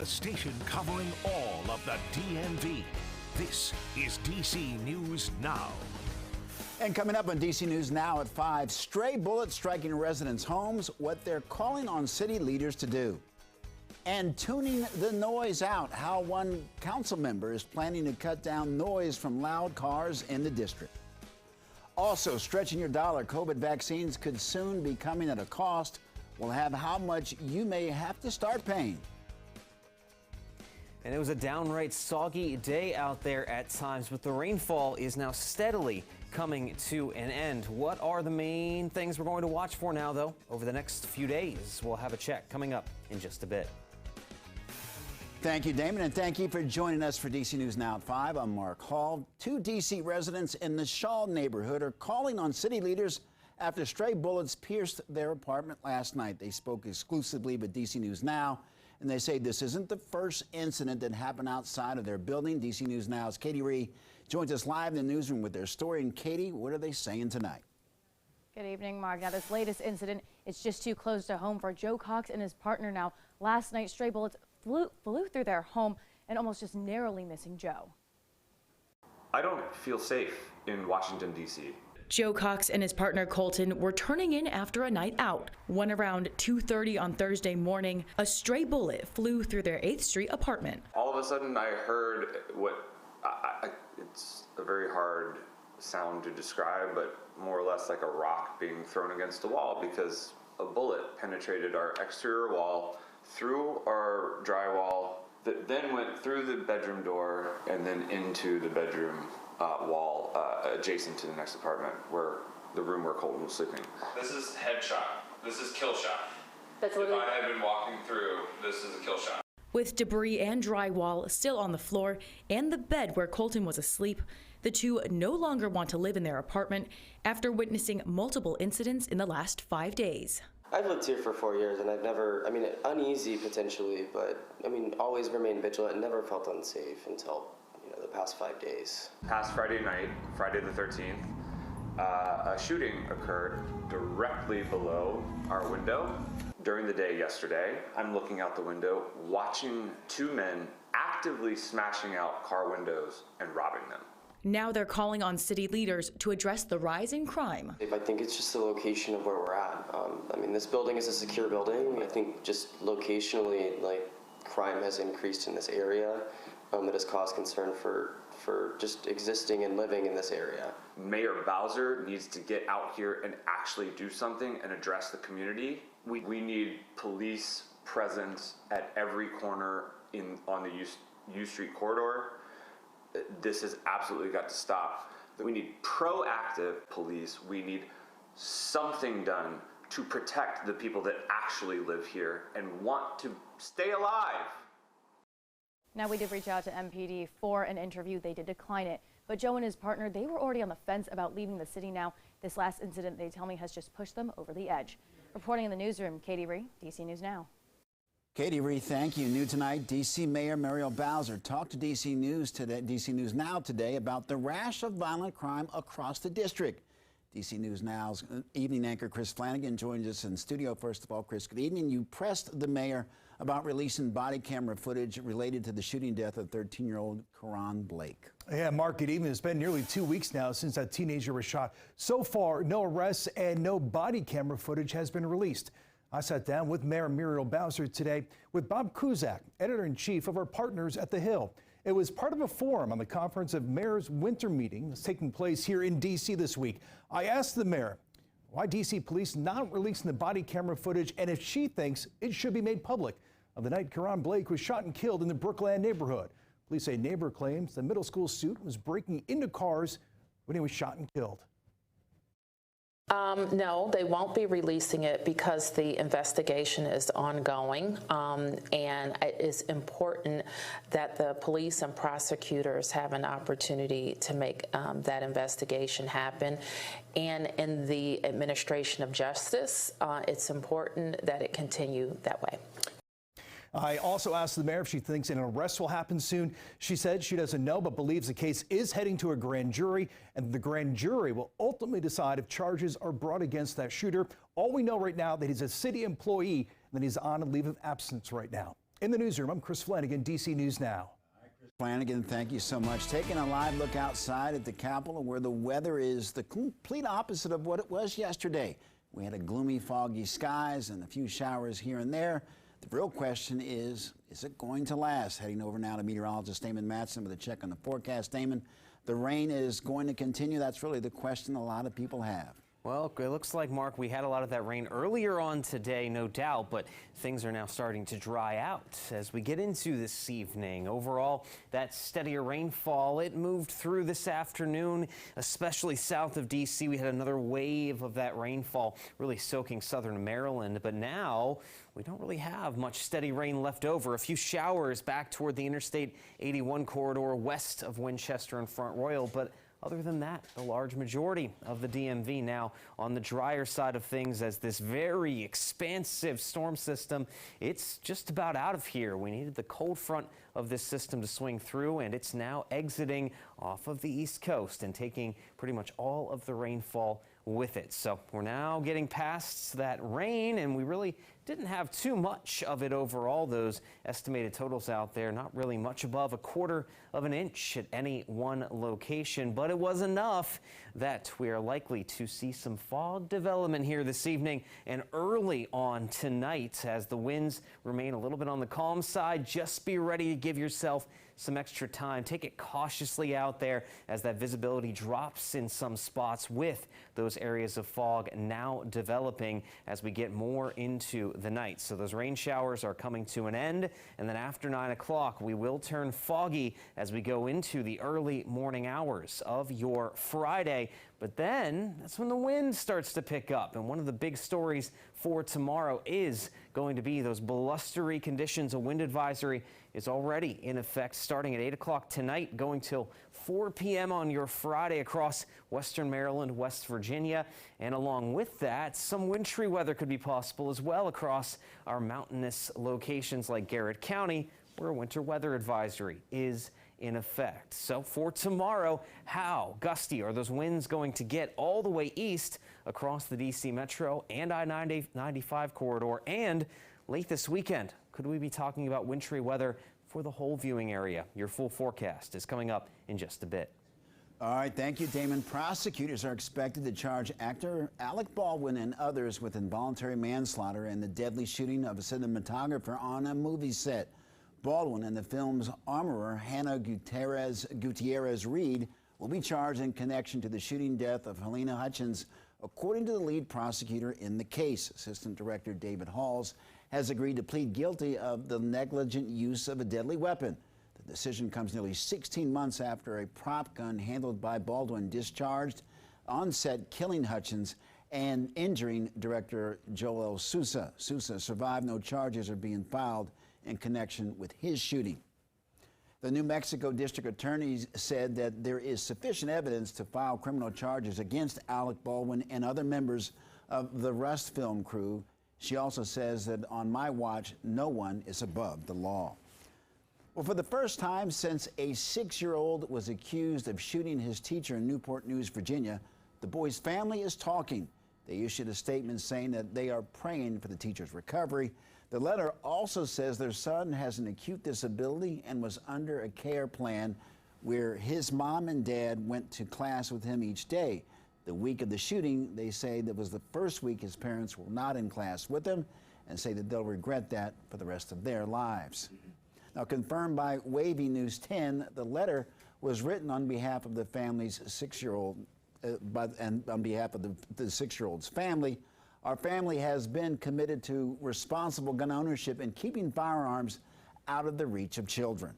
the station covering all of the DMV. This is DC News Now. And coming up on DC News Now at 5, stray bullets striking residents' homes, what they're calling on city leaders to do. And tuning the noise out, how one council member is planning to cut down noise from loud cars in the district. Also, stretching your dollar, COVID vaccines could soon be coming at a cost. We'll have how much you may have to start paying. And it was a downright soggy day out there at times, but the rainfall is now steadily coming to an end. What are the main things we're going to watch for now, though, over the next few days? We'll have a check coming up in just a bit. Thank you, Damon, and thank you for joining us for DC News Now at 5. I'm Mark Hall. 2 DC residents in the Shaw neighborhood are calling on city leaders after stray bullets pierced their apartment last night. They spoke exclusively with DC News Now, and they say this isn't the first incident that happened outside of their building. DC News Now's Katie Ree joins us live in the newsroom with their story. And Katie, what are they saying tonight? Good evening, Mark. Now, this latest incident is just too close to home for Joe Cox and his partner. Now, last night, stray bullets flew through their home and almost just narrowly missing Joe. I don't feel safe in Washington, D.C. Joe Cox and his partner Colton were turning in after a night out. When around 2:30 on Thursday morning, a stray bullet flew through their 8th Street apartment. All of a sudden, I heard it's a very hard sound to describe, but more or less like a rock being thrown against a wall, because a bullet penetrated our exterior wall, through our drywall, that then went through the bedroom door and then into the bedroom wall adjacent to the next apartment, where the room where Colton was sleeping. This is headshot. This is kill shot. If I had been walking through, this is a kill shot. With debris and drywall still on the floor and the bed where Colton was asleep, the two no longer want to live in their apartment after witnessing multiple incidents in the last 5 days. I've lived here for 4 years, and I've never, uneasy potentially, but always remained vigilant and never felt unsafe until, the past 5 days. Past Friday night, Friday the 13th, a shooting occurred directly below our window. During the day yesterday, I'm looking out the window, watching 2 men actively smashing out car windows and robbing them. Now they're calling on city leaders to address the rise in crime. I think it's just the location of where we're at. This building is a secure building. I think just locationally, crime has increased in this area. That has caused concern for just existing and living in this area. Mayor Bowser needs to get out here and actually do something and address the community. We need police presence at every corner on the U Street corridor. This has absolutely got to stop. We need proactive police. We need something done to protect the people that actually live here and want to stay alive. Now, we did reach out to MPD for an interview. They did decline it. But Joe and his partner, they were already on the fence about leaving the city now. This last incident, they tell me, has just pushed them over the edge. Reporting in the newsroom, Katie Ree, DC News Now. Katie Ree, thank you. New tonight, D.C. Mayor Muriel Bowser talked to DC News Now today about the rash of violent crime across the district. DC News Now's evening anchor Chris Flanagan joins us in studio. First of all, Chris, good evening. You pressed the mayor about releasing body camera footage related to the shooting death of 13-year-old Karan Blake. Yeah, Mark, good evening. It's been nearly 2 weeks now since that teenager was shot. So far, no arrests and no body camera footage has been released. I sat down with Mayor Muriel Bowser today with Bob Cusack, editor-in-chief of our partners at The Hill. It was part of a forum on the Conference of Mayors winter meeting that's taking place here in D.C. this week. I asked the mayor why D.C. police not releasing the body camera footage and if she thinks it should be made public of the night Karan Blake was shot and killed in the Brookland neighborhood. Police say neighbor claims the middle school student was breaking into cars when he was shot and killed. No, they won't be releasing it because the investigation is ongoing, and it is important that the police and prosecutors have an opportunity to make that investigation happen. And in the administration of justice, it's important that it continue that way. I also asked the mayor if she thinks an arrest will happen soon. She said she doesn't know, but believes the case is heading to a grand jury, and the grand jury will ultimately decide if charges are brought against that shooter. All we know right now that he's a city employee and that he's on a leave of absence right now. In the newsroom, I'm Chris Flanagan, DC News Now. Flanagan, thank you so much. Taking a live look outside at the Capitol, where the weather is the complete opposite of what it was yesterday. We had a gloomy, foggy skies and a few showers here and there. The real question is it going to last? Heading over now to meteorologist Damon Matson with a check on the forecast. Damon, the rain is going to continue. That's really the question a lot of people have. Well, it looks like, Mark, we had a lot of that rain earlier on today, no doubt, but things are now starting to dry out as we get into this evening. Overall, that steadier rainfall, it moved through this afternoon, especially south of D.C. We had another wave of that rainfall really soaking southern Maryland, but now we don't really have much steady rain left over. A few showers back toward the Interstate 81 corridor west of Winchester and Front Royal, but other than that, the large majority of the DMV now on the drier side of things as this very expansive storm system, it's just about out of here. We needed the cold front of this system to swing through, and it's now exiting off of the East Coast and taking pretty much all of the rainfall with it. So we're now getting past that rain, and we really didn't have too much of it overall. Those estimated totals out there, not really much above 1/4 of an inch at any one location, but it was enough that we are likely to see some fog development here this evening and early on tonight as the winds remain a little bit on the calm side. Just be ready to give yourself some extra time. Take it cautiously out there as that visibility drops in some spots with those areas of fog now developing as we get more into the night. So those rain showers are coming to an end, and then after 9 o'clock we will turn foggy as we go into the early morning hours of your Friday. But then that's when the wind starts to pick up, and one of the big stories for tomorrow is going to be those blustery conditions. A wind advisory is already in effect starting at 8 o'clock tonight, going till 4 p.m. on your Friday across western Maryland, West Virginia. And along with that, some wintry weather could be possible as well across our mountainous locations like Garrett County, where a winter weather advisory is in effect. So for tomorrow, how gusty are those winds going to get all the way east across the D.C. Metro and I-95 corridor? And late this weekend, could we be talking about wintry weather for the whole viewing area? Your full forecast is coming up in just a bit. All right, thank you, Damon. Prosecutors are expected to charge actor Alec Baldwin and others with involuntary manslaughter in the deadly shooting of a cinematographer on a movie set. Baldwin and the film's armorer, Hannah Gutierrez Reed, will be charged in connection to the shooting death of Helena Hutchins, according to the lead prosecutor in the case. Assistant Director David Halls has agreed to plead guilty of the negligent use of a deadly weapon. The decision comes nearly 16 months after a prop gun handled by Baldwin discharged on set, killing Hutchins and injuring director Joel Sousa. Sousa survived. No charges are being filed in connection with his shooting. The New Mexico District Attorney said that there is sufficient evidence to file criminal charges against Alec Baldwin and other members of the Rust film crew. She also says that on my watch, no one is above the law. Well, for the first time since a 6-year-old was accused of shooting his teacher in Newport News, Virginia, the boy's family is talking. They issued a statement saying that they are praying for the teacher's recovery. The letter also says their son has an acute disability and was under a care plan where his mom and dad went to class with him each day. The week of the shooting, they say that was the first week his parents were not in class with him and say that they'll regret that for the rest of their lives. Now, confirmed by Wavy News 10, the letter was written on behalf of the family's 6-year-old, and on behalf of the 6-year-old's family. Our family has been committed to responsible gun ownership and keeping firearms out of the reach of children.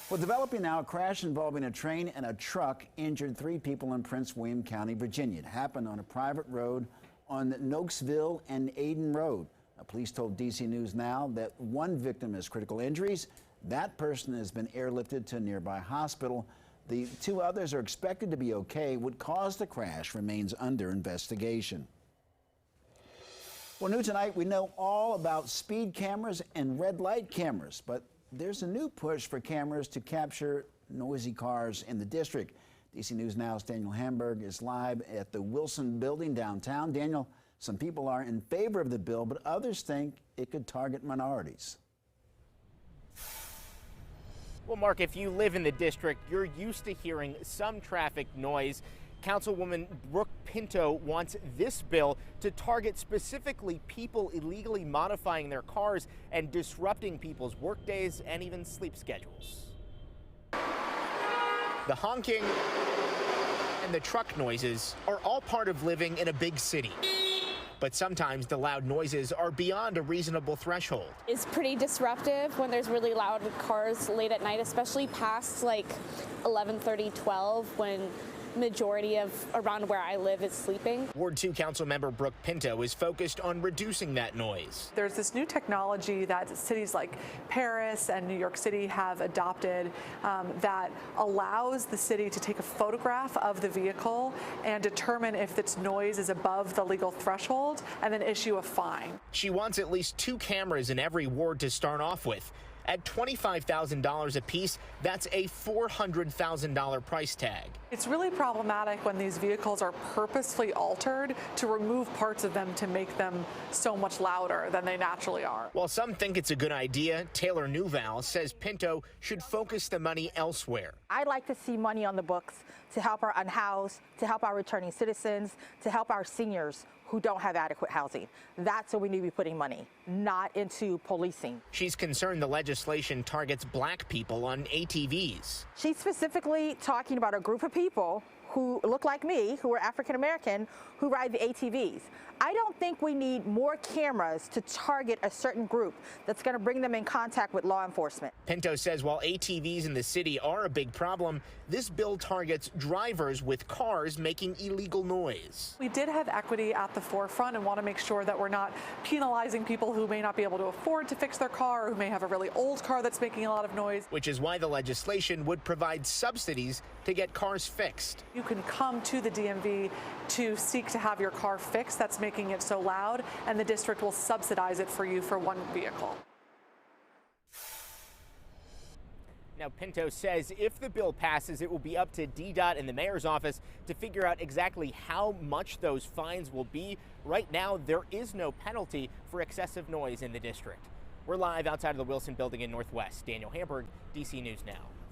Well, developing now, a crash involving a train and a truck injured 3 people in Prince William County, Virginia. It happened on a private road on Noakesville and Aden Road. Now, police told DC News Now that one victim has critical injuries. That person has been airlifted to a nearby hospital. The 2 others are expected to be okay. What caused the crash remains under investigation. Well, new tonight, we know all about speed cameras and red light cameras, but there's a new push for cameras to capture noisy cars in the district. DC News Now's Daniel Hamburg is live at the Wilson Building downtown. Daniel, some people are in favor of the bill, but others think it could target minorities. Well, Mark, if you live in the district, you're used to hearing some traffic noise. Councilwoman Brooke Pinto wants this bill to target specifically people illegally modifying their cars and disrupting people's workdays and even sleep schedules. The honking and the truck noises are all part of living in a big city. But sometimes the loud noises are beyond a reasonable threshold. It's pretty disruptive when there's really loud cars late at night, especially past like 11:30, 12, when majority of around where I live is sleeping. Ward 2 Council member Brooke Pinto is focused on reducing that noise. There's this new technology that cities like Paris and New York City have adopted that allows the city to take a photograph of the vehicle and determine if its noise is above the legal threshold and then issue a fine. She wants at least 2 cameras in every ward to start off with. At $25,000 apiece, that's a $400,000 price tag. It's really problematic when these vehicles are purposefully altered to remove parts of them to make them so much louder than they naturally are. While some think it's a good idea, Taylor Newval says Pinto should focus the money elsewhere. I'd like to see money on the books to help our unhoused, to help our returning citizens, to help our seniors who don't have adequate housing. That's where we need to be putting money, not into policing. She's concerned the legislation targets black people on ATVs. She's specifically talking about a group of people who look like me, who are African American, who ride the ATVs. I don't think we need more cameras to target a certain group that's going to bring them in contact with law enforcement. Pinto says while ATVs in the city are a big problem, this bill targets drivers with cars making illegal noise. We did have equity at the forefront and want to make sure that we're not penalizing people who may not be able to afford to fix their car or who may have a really old car that's making a lot of noise. Which is why the legislation would provide subsidies to get cars fixed. You can come to the DMV to seek to have your car fixed that's making it so loud, and the district will subsidize it for you for one vehicle. Now, Pinto says if the bill passes, it will be up to DDOT and the mayor's office to figure out exactly how much those fines will be. Right now, there is no penalty for excessive noise in the district. We're live outside of the Wilson building in Northwest. Daniel Hamburg, DC News Now.